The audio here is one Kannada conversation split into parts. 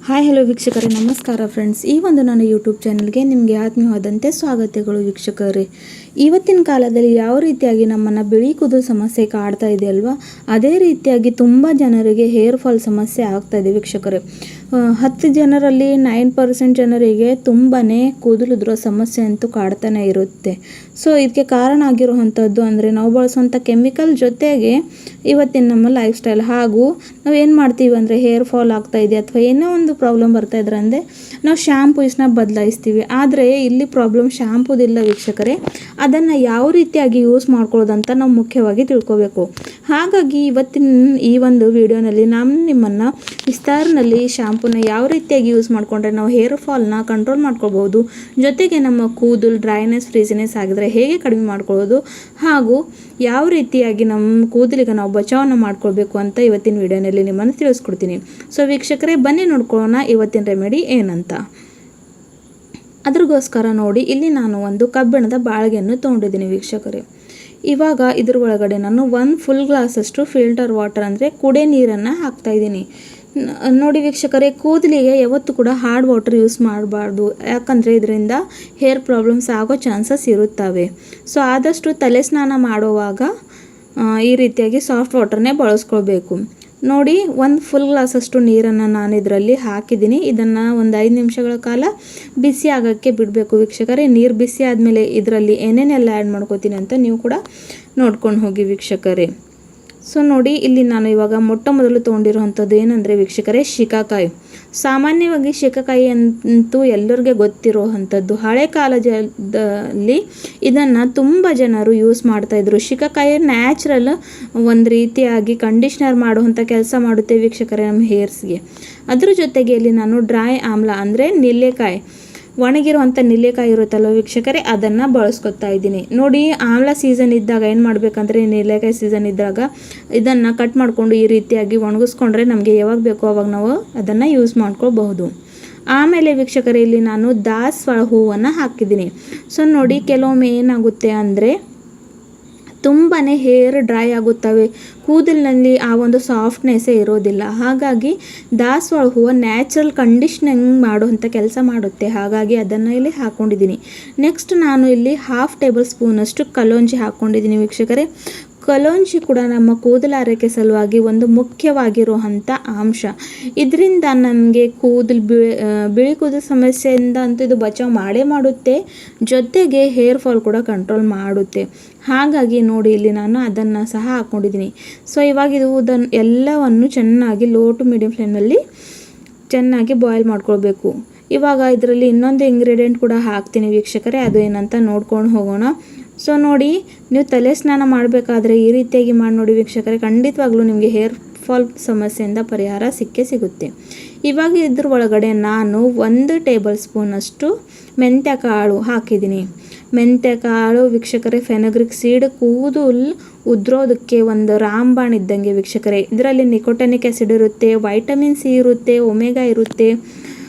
ಹಾಯ್ ಹಲೋ ವೀಕ್ಷಕರೇ, ನಮಸ್ಕಾರ ಫ್ರೆಂಡ್ಸ್. ಈ ಒಂದು ನನ್ನ ಯೂಟ್ಯೂಬ್ ಚಾನಲ್ಗೆ ನಿಮಗೆ ಆತ್ಮೀಯವಾದಂತೆ ಸ್ವಾಗತಗಳು ವೀಕ್ಷಕರೇ. ಇವತ್ತಿನ ಕಾಲದಲ್ಲಿ ಯಾವ ರೀತಿಯಾಗಿ ನಮ್ಮನ್ನು ಬಿಳಿ ಕೂದಲು ಸಮಸ್ಯೆ ಕಾಡ್ತಾ ಇದೆ ಅಲ್ವಾ, ಅದೇ ರೀತಿಯಾಗಿ ತುಂಬ ಜನರಿಗೆ ಹೇರ್ ಫಾಲ್ ಸಮಸ್ಯೆ ಆಗ್ತಾ ಇದೆ ವೀಕ್ಷಕರೇ. 10 ಜನರಲ್ಲಿ 9% ಜನರಿಗೆ ತುಂಬಾ ಕೂದಲು ಉದುರೋ ಸಮಸ್ಯೆ ಅಂತೂ ಕಾಡ್ತಾನೆ ಇರುತ್ತೆ. ಸೊ ಇದಕ್ಕೆ ಕಾರಣ ಆಗಿರುವಂಥದ್ದು ಅಂದರೆ ನಾವು ಬಳಸುವಂಥ ಕೆಮಿಕಲ್ ಜೊತೆಗೆ ಇವತ್ತಿನ ನಮ್ಮ ಲೈಫ್ ಸ್ಟೈಲ್, ಹಾಗೂ ನಾವು ಏನು ಮಾಡ್ತೀವಿ ಅಂದರೆ ಹೇರ್ ಫಾಲ್ ಆಗ್ತಾ ಇದೆ ಅಥವಾ ಏನೋ ಒಂದು ಪ್ರಾಬ್ಲಮ್ ಬರ್ತಾ ಇದ್ರೆ ಅಂದರೆ ನಾವು ಶ್ಯಾಂಪೂಸ್ನ ಬದಲಾಯಿಸ್ತೀವಿ. ಆದರೆ ಇಲ್ಲಿ ಪ್ರಾಬ್ಲಮ್ ಶ್ಯಾಂಪೂದಿಲ್ಲ ವೀಕ್ಷಕರೇ, ಅದನ್ನು ಯಾವ ರೀತಿಯಾಗಿ ಯೂಸ್ ಮಾಡ್ಕೊಳ್ಳೋದಂತ ನಾವು ಮುಖ್ಯವಾಗಿ ತಿಳ್ಕೊಬೇಕು. ಹಾಗಾಗಿ ಇವತ್ತಿನ ಈ ಒಂದು ವಿಡಿಯೋನಲ್ಲಿ ನಾನು ನಿಮ್ಮನ್ನು ವಿಸ್ತಾರನಲ್ಲಿ ಶ್ಯಾಂಪೂನ ಯಾವ ರೀತಿಯಾಗಿ ಯೂಸ್ ಮಾಡಿಕೊಂಡ್ರೆ ನಾವು ಹೇರ್ ಫಾಲ್ನ ಕಂಟ್ರೋಲ್ ಮಾಡ್ಕೊಳ್ಬೋದು, ಜೊತೆಗೆ ನಮ್ಮ ಕೂದಲು ಡ್ರೈನೆಸ್ ಫ್ರೀಸಿನೆಸ್ ಆಗಿದ್ರೆ ಹೇಗೆ ಕಡಿಮೆ ಮಾಡ್ಕೊಳ್ಳೋದು, ಹಾಗೂ ಯಾವ ರೀತಿಯಾಗಿ ನಮ್ಮ ಕೂದಲಿಗೆ ನಾವು ಬಚಾವನ್ನ ಮಾಡ್ಕೊಳ್ಬೇಕು ಅಂತ ಇವತ್ತಿನ ವಿಡಿಯೋನಲ್ಲಿ ನಿಮ್ಮನ್ನು ತಿಳಿಸ್ಕೊಡ್ತೀನಿ. ಸೊ ವೀಕ್ಷಕರೇ, ಬನ್ನಿ ನೋಡ್ಕೊಳ್ಳೋಣ ಇವತ್ತಿನ ರೆಮಿಡಿ ಏನಂತ. ಅದ್ರಗೋಸ್ಕರ ನೋಡಿ, ಇಲ್ಲಿ ನಾನು ಒಂದು ಕಬ್ಬಿಣದ ಬಾಳಿಗೆಯನ್ನು ತೊಗೊಂಡಿದ್ದೀನಿ ವೀಕ್ಷಕರೇ. ಇವಾಗ ಇದ್ರ ಒಳಗಡೆ ನಾನು 1 ಫುಲ್ ಗ್ಲಾಸಷ್ಟು ಫಿಲ್ಟರ್ ವಾಟರ್ ಅಂದರೆ ಕುಡಿಯೋ ನೀರನ್ನು ಹಾಕ್ತಾಯಿದ್ದೀನಿ. ನೋಡಿ ವೀಕ್ಷಕರೇ, ಕೂದಲಿಗೆ ಯಾವತ್ತೂ ಕೂಡ ಹಾರ್ಡ್ ವಾಟರ್ ಯೂಸ್ ಮಾಡಬಾರ್ದು, ಯಾಕಂದರೆ ಇದರಿಂದ ಹೇರ್ ಪ್ರಾಬ್ಲಮ್ಸ್ ಆಗೋ ಚಾನ್ಸಸ್ ಇರುತ್ತವೆ. ಸೊ ಆದಷ್ಟು ತಲೆ ಸ್ನಾನ ಮಾಡುವಾಗ ಈ ರೀತಿಯಾಗಿ ಸಾಫ್ಟ್ ವಾಟರ್ನೇ ಬಳಸ್ಕೊಳ್ಬೇಕು. ನೋಡಿ, 1 ಫುಲ್ ಗ್ಲಾಸಷ್ಟು ನೀರನ್ನು ನಾನು ಇದರಲ್ಲಿ ಹಾಕಿದ್ದೀನಿ. ಇದನ್ನು ಒಂದು 5 ನಿಮಿಷಗಳ ಕಾಲ ಬಿಸಿ ಆಗೋಕ್ಕೆ ಬಿಡಬೇಕು ವೀಕ್ಷಕರೇ. ನೀರು ಬಿಸಿ ಆದಮೇಲೆ ಇದರಲ್ಲಿ ಏನೇನೆಲ್ಲ ಆ್ಯಡ್ ಮಾಡ್ಕೋತೀನಿ ಅಂತ ನೀವು ಕೂಡ ನೋಡ್ಕೊಂಡು ಹೋಗಿ ವೀಕ್ಷಕರೇ. ಸೊ ನೋಡಿ, ಇಲ್ಲಿ ನಾನು ಇವಾಗ ಮೊಟ್ಟ ಮೊದಲು ತೊಗೊಂಡಿರುವಂಥದ್ದು ಏನಂದರೆ ವೀಕ್ಷಕರೇ, ಶಿಕಾಕಾಯಿ. ಸಾಮಾನ್ಯವಾಗಿ ಶಿಕಾಕಾಯಿ ಅಂತೂ ಎಲ್ಲರಿಗೆ ಗೊತ್ತಿರುವಂಥದ್ದು. ಹಳೆ ಕಾಲದಲ್ಲಿ ಇದನ್ನು ತುಂಬ ಜನರು ಯೂಸ್ ಮಾಡ್ತಾಯಿದ್ರು. ಶಿಕಾಕಾಯಿ ನ್ಯಾಚುರಲ್ ಒಂದು ರೀತಿಯಾಗಿ ಕಂಡೀಷ್ನರ್ ಮಾಡುವಂಥ ಕೆಲಸ ಮಾಡುತ್ತೆ ವೀಕ್ಷಕರೇ ನಮ್ಮ ಹೇರ್ಸ್ಗೆ. ಅದ್ರ ಜೊತೆಗೆ ಇಲ್ಲಿ ನಾನು ಡ್ರೈ ಆಮ್ಲ ಅಂದರೆ ನಿಲ್ಲೆಕಾಯಿ, ಒಣಗಿರುವಂಥ ನಿಲ್ಲೆಕಾಯಿ ಇರುತ್ತಲ್ವ ವೀಕ್ಷಕರೇ, ಅದನ್ನು ಬಳಸ್ಕೊತಾ ಇದ್ದೀನಿ. ನೋಡಿ, ಆಮ್ಲ ಸೀಸನ್ ಇದ್ದಾಗ ಏನು ಮಾಡಬೇಕಂದ್ರೆ, ನಿಲ್ಲೆಕಾಯಿ ಸೀಸನ್ ಇದ್ದಾಗ ಇದನ್ನು ಕಟ್ ಮಾಡಿಕೊಂಡು ಈ ರೀತಿಯಾಗಿ ಒಣಗಿಸ್ಕೊಂಡ್ರೆ ನಮಗೆ ಯಾವಾಗ ಬೇಕೋ ಅವಾಗ ನಾವು ಅದನ್ನು ಯೂಸ್ ಮಾಡ್ಕೊಳ್ಬಹುದು. ಆಮೇಲೆ ವೀಕ್ಷಕರೇ, ಇಲ್ಲಿ ನಾನು ದಾಸವಾಳ ಹೂವನ್ನು ಹಾಕಿದ್ದೀನಿ. ಸೊ ನೋಡಿ, ಕೆಲವೊಮ್ಮೆ ಏನಾಗುತ್ತೆ ಅಂದರೆ ತುಂಬಾ ಹೇರ್ ಡ್ರೈ ಆಗುತ್ತವೆ, ಕೂದಲಿನಲ್ಲಿ ಆ ಒಂದು ಸಾಫ್ಟ್ನೆಸ್ಸೇ ಇರೋದಿಲ್ಲ. ಹಾಗಾಗಿ ದಾಸವಾಳ ಹೂವು ನ್ಯಾಚುರಲ್ ಕಂಡೀಷ್ನಿಂಗ್ ಮಾಡುವಂಥ ಕೆಲಸ ಮಾಡುತ್ತೆ. ಹಾಗಾಗಿ ಅದನ್ನು ಇಲ್ಲಿ ಹಾಕ್ಕೊಂಡಿದ್ದೀನಿ. ನೆಕ್ಸ್ಟ್ ನಾನು ಇಲ್ಲಿ 1/2 ಟೇಬಲ್ ಸ್ಪೂನಷ್ಟು ಕಲೋಂಜಿ ಹಾಕ್ಕೊಂಡಿದ್ದೀನಿ ವೀಕ್ಷಕರೇ. ಕಲೋಂಜಿ ಕೂಡ ನಮ್ಮ ಕೂದಲ ಆರೈಕೆ ಸಲುವಾಗಿ ಒಂದು ಮುಖ್ಯವಾಗಿರುವಂಥ ಅಂಶ. ಇದರಿಂದ ನಮಗೆ ಬಿಳಿ ಕೂದಲು ಸಮಸ್ಯೆಯಿಂದ ಅಂತೂ ಇದು ಬಚಾವ್ ಮಾಡೇ ಮಾಡುತ್ತೆ, ಜೊತೆಗೆ ಹೇರ್ ಫಾಲ್ ಕೂಡ ಕಂಟ್ರೋಲ್ ಮಾಡುತ್ತೆ. ಹಾಗಾಗಿ ನೋಡಿ, ಇಲ್ಲಿ ನಾನು ಅದನ್ನು ಸಹ ಹಾಕ್ಕೊಂಡಿದ್ದೀನಿ. ಸೊ ಇವಾಗ ಇದನ್ನು ಎಲ್ಲವನ್ನು ಚೆನ್ನಾಗಿ ಲೋ ಟು ಮೀಡಿಯಮ್ ಫ್ಲೇಮ್ನಲ್ಲಿ ಚೆನ್ನಾಗಿ ಬಾಯ್ಲ್ ಮಾಡ್ಕೊಳ್ಬೇಕು. ಇವಾಗ ಇದರಲ್ಲಿ ಇನ್ನೊಂದು ಇಂಗ್ರೀಡಿಯೆಂಟ್ ಕೂಡ ಹಾಕ್ತೀನಿ ವೀಕ್ಷಕರೇ, ಅದು ಏನಂತ ನೋಡ್ಕೊಂಡು ಹೋಗೋಣ. ಸೊ ನೋಡಿ, ನೀವು ತಲೆ ಸ್ನಾನ ಮಾಡಬೇಕಾದ್ರೆ ಈ ರೀತಿಯಾಗಿ ಮಾಡಿ ನೋಡಿ ವೀಕ್ಷಕರೇ, ಖಂಡಿತವಾಗ್ಲೂ ನಿಮಗೆ ಹೇರ್ ಫಾಲ್ ಸಮಸ್ಯೆಯಿಂದ ಪರಿಹಾರ ಸಿಕ್ಕೇ ಸಿಗುತ್ತೆ. ಇವಾಗ ಇದ್ರ ಒಳಗಡೆ ನಾನು 1 ಟೇಬಲ್ ಸ್ಪೂನಷ್ಟು ಮೆಂತ್ಯ ಕಾಳು ಹಾಕಿದ್ದೀನಿ. ಮೆಂತ್ಯ ಕಾಳು ವೀಕ್ಷಕರೇ, ಫೆನಗ್ರಿಕ್ ಸೀಡ್ ಕೂದಲು ಉದ್ರೋದಕ್ಕೆ ಒಂದು ರಾಂಬಾಣ್ ಇದ್ದಂಗೆ ವೀಕ್ಷಕರೇ. ಇದರಲ್ಲಿ ನಿಕೋಟನಿಕ್ ಆ್ಯಸಿಡ್ ಇರುತ್ತೆ, ವೈಟಮಿನ್ ಸಿ ಇರುತ್ತೆ, ಒಮೆಗಾ ಇರುತ್ತೆ.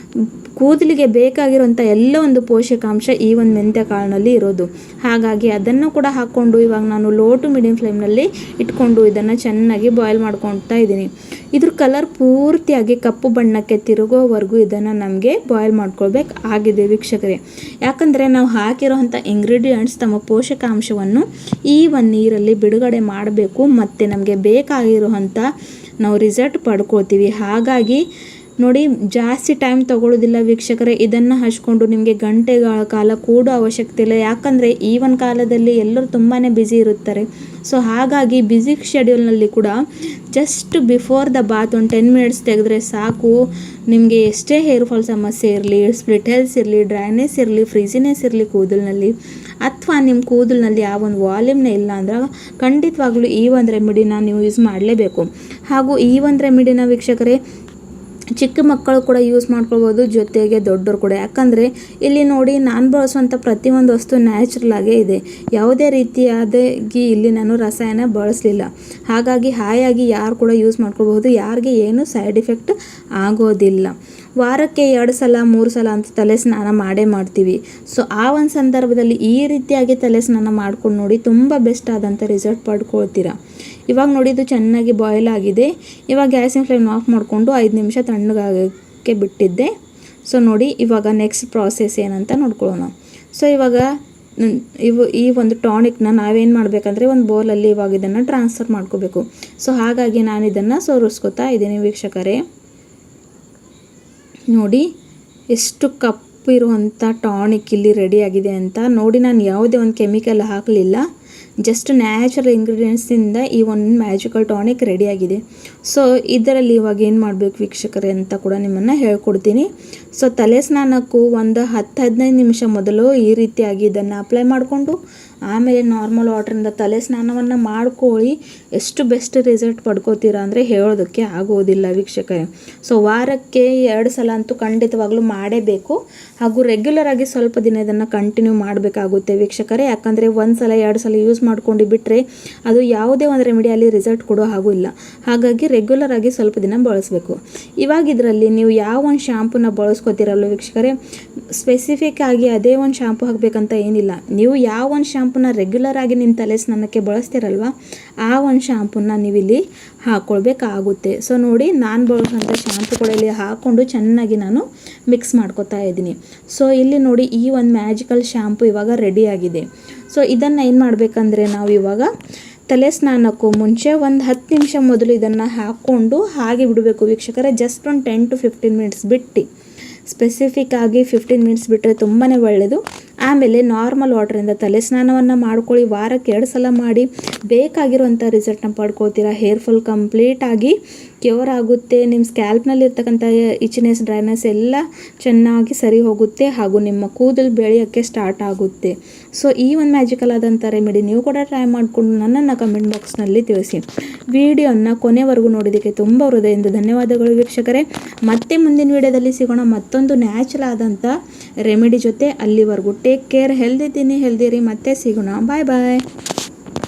ಕೂದಲಿಗೆ ಬೇಕಾಗಿರುವಂಥ ಎಲ್ಲ ಒಂದು ಪೋಷಕಾಂಶ ಈ ಒಂದು ಮೆಂತ್ಯ ಕಾಳಿನಲ್ಲಿ ಇರೋದು. ಹಾಗಾಗಿ ಅದನ್ನು ಕೂಡ ಹಾಕ್ಕೊಂಡು ಇವಾಗ ನಾನು ಲೋ ಟು ಮೀಡಿಯಮ್ ಫ್ಲೇಮ್ನಲ್ಲಿ ಇಟ್ಕೊಂಡು ಇದನ್ನು ಚೆನ್ನಾಗಿ ಬಾಯ್ಲ್ ಮಾಡ್ಕೊಳ್ತಾ ಇದ್ದೀನಿ. ಇದ್ರ ಕಲರ್ ಪೂರ್ತಿಯಾಗಿ ಕಪ್ಪು ಬಣ್ಣಕ್ಕೆ ತಿರುಗೋವರೆಗೂ ಇದನ್ನು ನಮಗೆ ಬಾಯ್ಲ್ ಮಾಡ್ಕೊಳ್ಬೇಕು ಆಗಿದೆ ವೀಕ್ಷಕರೇ. ಯಾಕಂದರೆ ನಾವು ಹಾಕಿರೋವಂಥ ಇಂಗ್ರೀಡಿಯೆಂಟ್ಸ್ ತಮ್ಮ ಪೋಷಕಾಂಶವನ್ನು ಈ ಒಂದು ನೀರಲ್ಲಿ ಬಿಡುಗಡೆ ಮಾಡಬೇಕು, ಮತ್ತು ನಮಗೆ ಬೇಕಾಗಿರುವಂಥ ನಾವು ರಿಸಲ್ಟ್ ಪಡ್ಕೊಳ್ತೀವಿ. ಹಾಗಾಗಿ ನೋಡಿ, ಜಾಸ್ತಿ ಟೈಮ್ ತೊಗೊಳ್ಳೋದಿಲ್ಲ ವೀಕ್ಷಕರೇ. ಇದನ್ನು ಹಚ್ಕೊಂಡು ನಿಮಗೆ ಗಂಟೆಗಳ ಕಾಲ ಕೂಡೋ ಅವಶ್ಯಕತೆ ಇಲ್ಲ, ಯಾಕಂದರೆ ಈ ಒಂದು ಕಾಲದಲ್ಲಿ ಎಲ್ಲರೂ ತುಂಬಾ ಬ್ಯುಸಿ ಇರುತ್ತಾರೆ. ಸೊ ಹಾಗಾಗಿ ಬ್ಯುಸಿ ಶೆಡ್ಯೂಲ್ನಲ್ಲಿ ಕೂಡ ಜಸ್ಟ್ ಬಿಫೋರ್ ದ ಬಾತ್ ಒಂದು 10 ಮಿನಿಟ್ಸ್ ತೆಗೆದ್ರೆ ಸಾಕು. ನಿಮಗೆ ಎಷ್ಟೇ ಹೇರ್ ಫಾಲ್ ಸಮಸ್ಯೆ ಇರಲಿ, ಸ್ಪ್ಲಿಟ್ ಹೇರ್ಸ್ ಇರಲಿ, ಡ್ರೈನೆಸ್ ಇರಲಿ, ಫ್ರೀಸಿನೆಸ್ ಇರಲಿ ಕೂದಲಿನಲ್ಲಿ, ಅಥವಾ ನಿಮ್ಮ ಕೂದಲಿನಲ್ಲಿ ಯಾವ ಒಂದು ವಾಲ್ಯೂಮ್ನೇ ಇಲ್ಲ ಅಂದ್ರೆ ಖಂಡಿತವಾಗ್ಲೂ ಈ ಒಂದು ರೆಮಿಡಿನ ನೀವು ಯೂಸ್ ಮಾಡಲೇಬೇಕು. ಹಾಗೂ ಈ ಒಂದು ರೆಮಿಡಿನ ವೀಕ್ಷಕರೇ ಚಿಕ್ಕ ಮಕ್ಕಳು ಕೂಡ ಯೂಸ್ ಮಾಡ್ಕೊಳ್ಬೋದು, ಜೊತೆಗೆ ದೊಡ್ಡವರು ಕೂಡ. ಯಾಕಂದರೆ ಇಲ್ಲಿ ನೋಡಿ, ನಾನು ಬಳಸುವಂಥ ಪ್ರತಿಯೊಂದು ವಸ್ತು ನ್ಯಾಚುರಲ್ ಆಗೇ ಇದೆ. ಯಾವುದೇ ರೀತಿಯಾದಾಗಿ ಇಲ್ಲಿ ನಾನು ರಸಾಯನ ಬಳಸಲಿಲ್ಲ. ಹಾಗಾಗಿ ಹಾಯಾಗಿ ಯಾರು ಕೂಡ ಯೂಸ್ ಮಾಡ್ಕೊಳ್ಬಹುದು, ಯಾರಿಗೆ ಏನು ಸೈಡ್ ಎಫೆಕ್ಟ್ ಆಗೋದಿಲ್ಲ. ವಾರಕ್ಕೆ 2 ಸಲ 3 ಸಲ ಅಂತ ತಲೆ ಸ್ನಾನ ಮಾಡ್ತೀವಿ. ಸೊ ಆ ಒಂದು ಸಂದರ್ಭದಲ್ಲಿ ಈ ರೀತಿಯಾಗಿ ತಲೆ ಸ್ನಾನ ಮಾಡ್ಕೊಂಡು ನೋಡಿ, ತುಂಬ ಬೆಸ್ಟ್ ಆದಂಥ ರಿಸಲ್ಟ್ ಪಡ್ಕೊಳ್ತೀರಾ. ಇವಾಗ ನೋಡಿ, ಇದು ಚೆನ್ನಾಗಿ ಬಾಯ್ಲ್ ಆಗಿದೆ. ಇವಾಗ ಗ್ಯಾಸಿನ ಫ್ಲೇಮ್ ಆಫ್ ಮಾಡಿಕೊಂಡು 5 ನಿಮಿಷ ಆಗೋಕ್ಕೆ ಬಿಟ್ಟಿದ್ದೆ. ಸೊ ನೋಡಿ ಇವಾಗ ನೆಕ್ಸ್ಟ್ ಪ್ರಾಸೆಸ್ ಏನಂತ ನೋಡ್ಕೊಳ್ಳೋಣ. ಸೊ ಇವಾಗ ಈ ಒಂದು ಟಾನಿಕ್ನ ನಾವೇನು ಮಾಡಬೇಕಂದ್ರೆ ಒಂದು ಬೌಲಲ್ಲಿ ಇವಾಗ ಇದನ್ನು ಟ್ರಾನ್ಸ್ಫರ್ ಮಾಡ್ಕೋಬೇಕು. ಸೊ ಹಾಗಾಗಿ ನಾನು ಇದನ್ನು ಸೋರಿಸ್ಕೊತಾ ಇದ್ದೀನಿ ವೀಕ್ಷಕರೇ. ನೋಡಿ ಎಷ್ಟು ಕಪ್ಪು ಇರುವಂಥ ಟಾನಿಕ್ ಇಲ್ಲಿ ರೆಡಿಯಾಗಿದೆ ಅಂತ. ನೋಡಿ ನಾನು ಯಾವುದೇ ಒಂದು ಕೆಮಿಕಲ್ ಹಾಕಲಿಲ್ಲ, ಜಸ್ಟ್ ನ್ಯಾಚುರಲ್ ಇಂಗ್ರೀಡಿಯೆಂಟ್ಸಿಂದ ಈ ಒಂದು ಮ್ಯಾಜಿಕಲ್ ಟಾನಿಕ್ ರೆಡಿಯಾಗಿದೆ. ಸೊ ಇದರಲ್ಲಿ ಇವಾಗ ಏನು ಮಾಡಬೇಕು ವೀಕ್ಷಕರೇ ಅಂತ ಕೂಡ ನಿಮ್ಮನ್ನು ಹೇಳ್ಕೊಡ್ತೀನಿ. ಸೊ ತಲೆ ಸ್ನಾನಕ್ಕೂ ಒಂದು 10-15 ನಿಮಿಷ ಮೊದಲು ಈ ರೀತಿಯಾಗಿ ಇದನ್ನು ಅಪ್ಲೈ ಮಾಡಿಕೊಂಡು ಆಮೇಲೆ ನಾರ್ಮಲ್ ವಾಟ್ರಿಂದ ತಲೆ ಸ್ನಾನವನ್ನು ಮಾಡ್ಕೊಳ್ಳಿ. ಎಷ್ಟು ಬೆಸ್ಟ್ ರಿಸಲ್ಟ್ ಪಡ್ಕೋತೀರಾ ಅಂದರೆ ಹೇಳೋದಕ್ಕೆ ಆಗೋದಿಲ್ಲ ವೀಕ್ಷಕರೇ. ಸೊ ವಾರಕ್ಕೆ 2 ಸಲ ಅಂತೂ ಖಂಡಿತವಾಗ್ಲೂ ಮಾಡೇಬೇಕು. ಹಾಗೂ ರೆಗ್ಯುಲರ್ ಆಗಿ ಸ್ವಲ್ಪ ದಿನ ಇದನ್ನು ಕಂಟಿನ್ಯೂ ಮಾಡಬೇಕಾಗುತ್ತೆ ವೀಕ್ಷಕರೇ. ಯಾಕಂದರೆ 1 ಸಲ 2 ಸಲ ಯೂಸ್ ಮಾಡ್ಕೊಂಡು ಬಿಟ್ಟರೆ ಅದು ಯಾವುದೇ ಒಂದು ರೆಮಿಡಿಯಲ್ಲಿ ರಿಸಲ್ಟ್ ಕೊಡೋ ಹಾಗೂ ಇಲ್ಲ. ಹಾಗಾಗಿ ರೆಗ್ಯುಲರ್ ಆಗಿ ಸ್ವಲ್ಪ ದಿನ ಬಳಸಬೇಕು. ಇವಾಗ ಇದರಲ್ಲಿ ನೀವು ಯಾವ ಒಂದು ಶಾಂಪೂನ ಬಳಸ್ಕೊತೀರಲ್ಲ ವೀಕ್ಷಕರೇ, ಸ್ಪೆಸಿಫಿಕ್ ಆಗಿ ಅದೇ ಒಂದು ಶಾಂಪೂ ಹಾಕಬೇಕಂತ ಏನಿಲ್ಲ. ನೀವು ಯಾವ ಒಂದು ಶಾಂಪೂನ ರೆಗ್ಯುಲರ್ ಆಗಿ ನಿಮ್ಮ ತಲೆ ಸ್ನಾನಕ್ಕೆ ಬಳಸ್ತೀರಲ್ವ ಆ ಒಂದು ಶಾಂಪೂನ ನೀವು ಇಲ್ಲಿ ಹಾಕ್ಕೊಳ್ಬೇಕಾಗುತ್ತೆ. ಸೊ ನೋಡಿ ನಾನು ಬಳಸೋಂಥ ಶಾಂಪೂ ಕೂಡ ಇಲ್ಲಿ ಹಾಕ್ಕೊಂಡು ಚೆನ್ನಾಗಿ ನಾನು ಮಿಕ್ಸ್ ಮಾಡ್ಕೊತಾ ಇದ್ದೀನಿ. ಸೊ ಇಲ್ಲಿ ನೋಡಿ ಈ ಒಂದು ಮ್ಯಾಜಿಕಲ್ ಶಾಂಪೂ ಇವಾಗ ರೆಡಿಯಾಗಿದೆ. ಸೊ ಇದನ್ನು ಏನು ಮಾಡಬೇಕಂದ್ರೆ ನಾವು ಇವಾಗ ತಲೆ ಸ್ನಾನಕ್ಕೂ ಮುಂಚೆ ಒಂದು 10 ನಿಮಿಷ ಮೊದಲು ಇದನ್ನು ಹಾಕ್ಕೊಂಡು ಹಾಗೆ ಬಿಡಬೇಕು ವೀಕ್ಷಕರೇ. ಜಸ್ಟ್ ಒಂದು 10 to 15 ಮಿನಿಟ್ಸ್ ಬಿಟ್ಟು, ಸ್ಪೆಸಿಫಿಕ್ ಆಗಿ 15 ಮಿನಿಟ್ಸ್ ಬಿಟ್ಟರೆ ತುಂಬಾ ಒಳ್ಳೆಯದು. ಆಮೇಲೆ ನಾರ್ಮಲ್ ವಾಟ್ರಿಂದ ತಲೆ ಸ್ನಾನವನ್ನು ಮಾಡ್ಕೊಳ್ಳಿ. ವಾರಕ್ಕೆ 2 ಸಲ ಮಾಡಿ ಬೇಕಾಗಿರುವಂಥ ರಿಸಲ್ಟ್ನ ಪಡ್ಕೊಳ್ತೀರಾ. ಹೇರ್ ಫಾಲ್ ಕಂಪ್ಲೀಟಾಗಿ ಕ್ಯೂರ್ ಆಗುತ್ತೆ. ನಿಮ್ಮ ಸ್ಕ್ಯಾಲ್ಪ್ನಲ್ಲಿ ಇರ್ತಕ್ಕಂಥ ಇಚ್ನೆಸ್, ಡ್ರೈನೆಸ್ ಎಲ್ಲ ಚೆನ್ನಾಗಿ ಸರಿ ಹೋಗುತ್ತೆ. ಹಾಗೂ ನಿಮ್ಮ ಕೂದಲು ಬೆಳೆಯೋಕ್ಕೆ ಸ್ಟಾರ್ಟ್ ಆಗುತ್ತೆ. ಸೊ ಈ ಒಂದು ಮ್ಯಾಜಿಕಲ್ ಆದಂಥ ರೆಮಿಡಿ ನೀವು ಕೂಡ ಟ್ರೈ ಮಾಡಿಕೊಂಡು ನನ್ನನ್ನು ಕಮೆಂಟ್ ಬಾಕ್ಸ್ನಲ್ಲಿ ತಿಳಿಸಿ. ವಿಡಿಯೋನ ಕೊನೆವರೆಗೂ ನೋಡೋದಕ್ಕೆ ತುಂಬ ಹೃದಯದಿಂದ ಧನ್ಯವಾದಗಳು ವೀಕ್ಷಕರೇ. ಮತ್ತೆ ಮುಂದಿನ ವಿಡಿಯೋದಲ್ಲಿ ಸಿಗೋಣ ಮತ್ತೊಂದು ನ್ಯಾಚುರಲ್ ಆದಂಥ ರೆಮಿಡಿ ಜೊತೆ. ಅಲ್ಲಿವರೆಗೂ ಟೇಕ್ ಕೇರ್, ಹೆಲ್ದಿ ತಿನ್ನಿ, ಹೆಲ್ದಿ ರೀ. ಮತ್ತೆ ಸಿಗೋಣ. ಬಾಯ್ ಬಾಯ್.